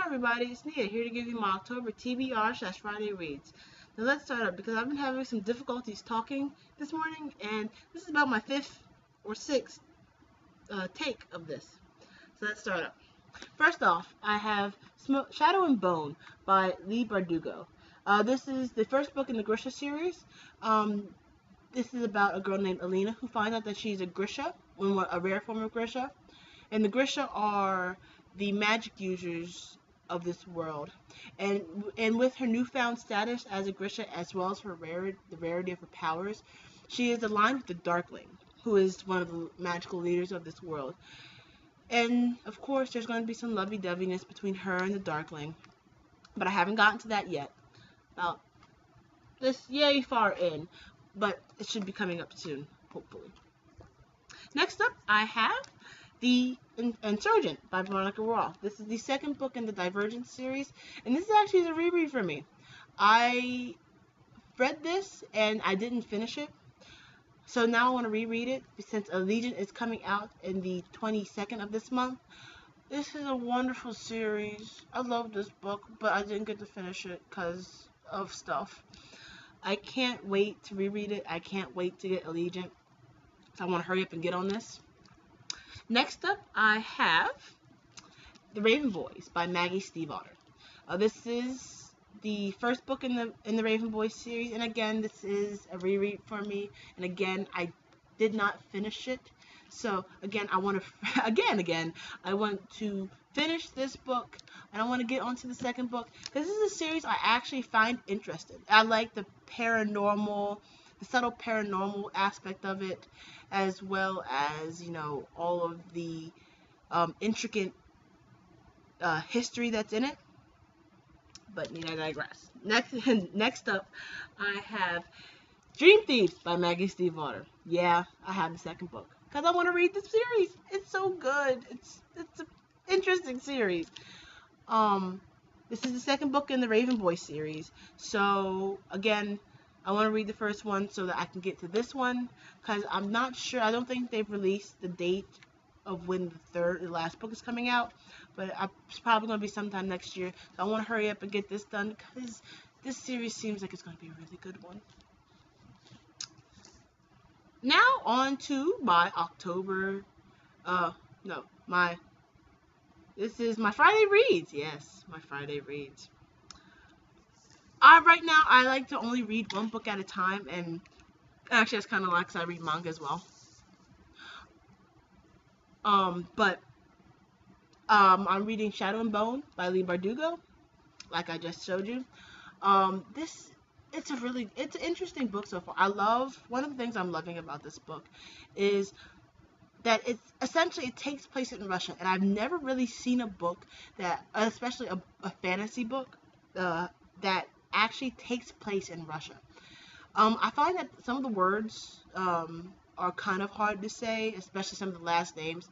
everybody, it's Nia here to give you my October TBR/Friday reads. Now let's start up because I've been having some difficulties talking this morning, and this is about my fifth or sixth take of this. So let's start up. First off, I have Shadow and Bone by Leigh Bardugo. This is the first book in the Grisha series. This is about a girl named Alina who finds out that she's a Grisha, a rare form of Grisha. And the Grisha are the magic users of this world, and with her newfound status as a Grisha, as well as the rarity of her powers, she is aligned with the Darkling, who is one of the magical leaders of this world. And of course, there's going to be some lovey-doveyness between her and the Darkling, but I haven't gotten to that yet. Now, this yay far in, but it should be coming up soon, hopefully. Next up, I have the Insurgent by Veronica Roth. This is the second book in the Divergent series, and this is actually a reread for me. I read this and I didn't finish it, so now I want to reread it since Allegiant is coming out in the 22nd of this month. This is a wonderful series. I love this book, but I didn't get to finish it because of stuff. I can't wait to reread it. I can't wait to get Allegiant, so I want to hurry up and get on this. Next up, I have The Raven Boys by Maggie Steifvater. This is the first book in the Raven Boys series, and again, this is a reread for me. And again, I did not finish it, so again, I want to I want to finish this book, and I want to get onto the second book. This is a series I actually find interesting. I like the paranormal, the subtle paranormal aspect of it, as well as, all of the intricate history that's in it. But need I digress. Next up, I have Dream Thieves by Maggie Steifvater. Yeah, I have the second book because I want to read the series. It's so good. It's an interesting series. This is the second book in the Raven Boy series. So again, I want to read the first one so that I can get to this one, because I'm not sure. I don't think they've released the date of when the last book is coming out, but it's probably going to be sometime next year. So I want to hurry up and get this done because this series seems like it's going to be a really good one. Now on to my this is my Friday reads. Yes, my Friday reads. Right now, I like to only read one book at a time, and actually that's kind of like, because I read manga as well. I'm reading Shadow and Bone by Leigh Bardugo, like I just showed you. It's an interesting book so far. One of the things I'm loving about this book is that it takes place in Russia, and I've never really seen a book that, especially a fantasy book, that actually takes place in Russia. I find that some of the words are kind of hard to say, especially some of the last names.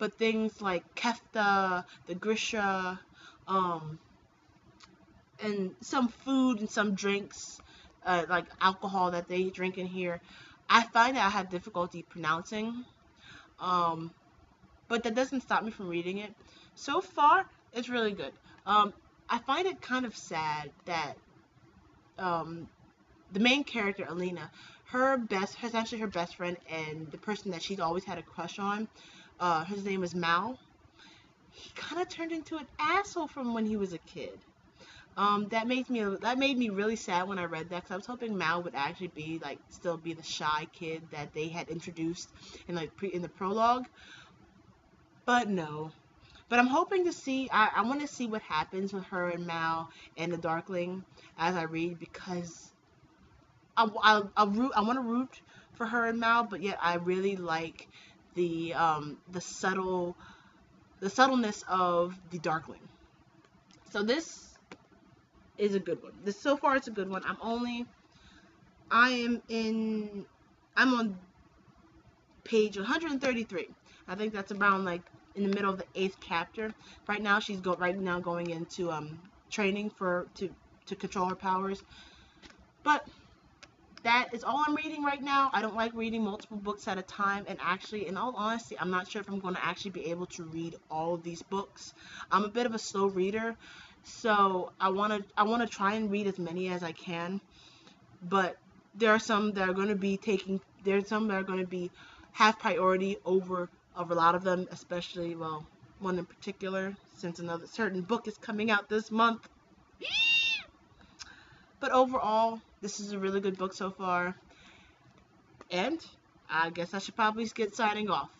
But things like kefta, the Grisha, and some food and some drinks, like alcohol that they drink in here, I find that I have difficulty pronouncing. But that doesn't stop me from reading it. So far, it's really good. I find it kind of sad that the main character, Alina, her best friend and the person that she's always had a crush on, his name is Mal. He kind of turned into an asshole from when he was a kid. That made me really sad when I read that, because I was hoping Mal would actually still be the shy kid that they had introduced in the prologue. But no. But I'm hoping to see. I want to see what happens with her and Mal and the Darkling as I read, because I want to root for her and Mal, but yet I really like the subtleness of the Darkling. So this is a good one. So far it's a good one. I'm on page 133. I think that's around in the middle of the 8th chapter. Right now she's going into training to control her powers. But that is all I'm reading right now. I don't like reading multiple books at a time, and actually, in all honesty, I'm not sure if I'm going to actually be able to read all of these books. I'm a bit of a slow reader, so I want to try and read as many as I can, but there are some that are going to be there's some that are going to be have priority over a lot of them, especially, well, one in particular, since another certain book is coming out this month. But overall, this is a really good book so far. And I guess I should probably get signing off.